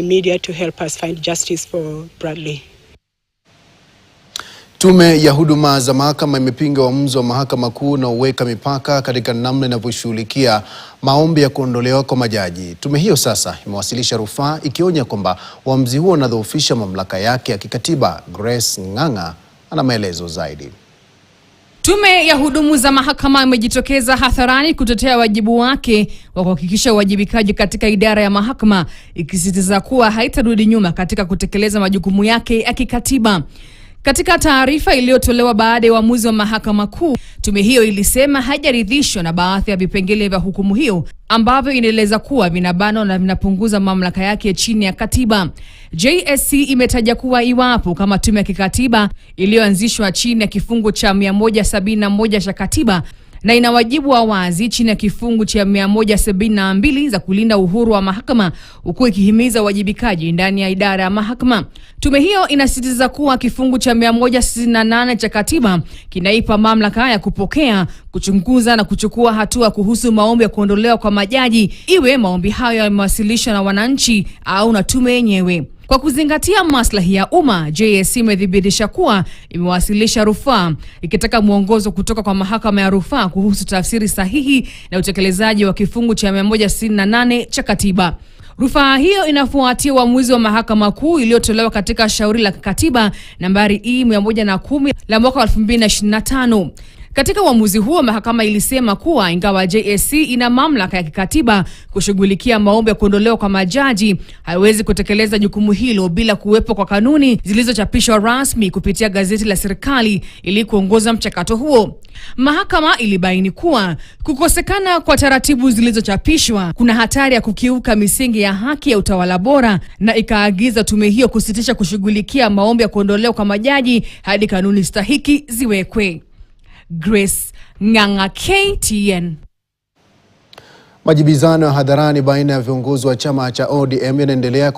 media to help us find justice for Bradley. Tume ya huduma za mahakama imepinga uamuzi wa mahakama kuu na uweka mipaka katika namna inavyoshughulikia maombi ya kuondolewa kwa majaji. Tume hiyo sasa imewasilisha rufaa ikionya kwamba uamuzi huo unadhoofisha mamlaka yake ya kikatiba. Grace Ng'ang'a ana maelezo zaidi. Tume ya huduma za mahakama imejitokeza hadharani kutetea wajibu wake wa kuhakikisha uwajibikaji katika idara ya mahakama, ikisisitiza kuwa haitarudi nyuma katika kutekeleza majukumu yake ya kikatiba. Katika taarifa iliyotolewa baada ya uamuzi wa mahakama kuu, tume hiyo ilisema haijaridhishwa na baadhi ya vipengele vya hukumu hiyo ambavyo inaeleza kuwa vinabanwa na vinapunguza mamlaka yake chini ya katiba. JSC imetaja kuwa iwapo kama tume ya kikatiba iliyoanzishwa chini ya kifungu cha 171 cha katiba na ina wajibu wa wazi chini ya kifungu cha 172 za kulinda uhuru wa mahakama, huku ikihimiza uwajibikaji ndani ya idara ya mahakama. Tume hiyo inasisitiza kuwa kifungu cha 168 cha katiba kinaipa mamlaka ya kupokea, kuchunguza na kuchukua hatua kuhusu maombi ya kuondolewa kwa majaji, iwe maombi hayo yamewasilishwa na wananchi au na tume yenyewe. Kwa kuzingatia maslahi ya umma, JSC imedhibitisha kuwa imewasilisha rufaa ikitaka mwongozo kutoka kwa mahakama ya rufaa kuhusu tafsiri sahihi na utekelezaji wa kifungu cha 168 cha katiba. Rufaa hiyo inafuatia uamuzi wa mahakama kuu iliyotolewa katika shauri la katiba nambari E110 la mwaka 2025. Katika uamuzi huo, mahakama ilisema kuwa ingawa JSC ina mamlaka ya kikatiba kushughulikia maombi ya kuondolewa kwa majaji, haiwezi kutekeleza jukumu hilo bila kuwepo kwa kanuni zilizochapishwa rasmi kupitia gazeti la serikali ili kuongoza mchakato huo. Mahakama ilibaini kuwa kukosekana kwa taratibu zilizochapishwa kuna hatari ya kukiuka misingi ya haki ya utawala bora, na ikaagiza tume hiyo kusitisha kushughulikia maombi ya kuondolewa kwa majaji hadi kanuni stahiki ziwekwe. Grace Ng'ang'a, KTN. Majibizano hadharani baina ya viongozi wa chama cha ODM yanaendelea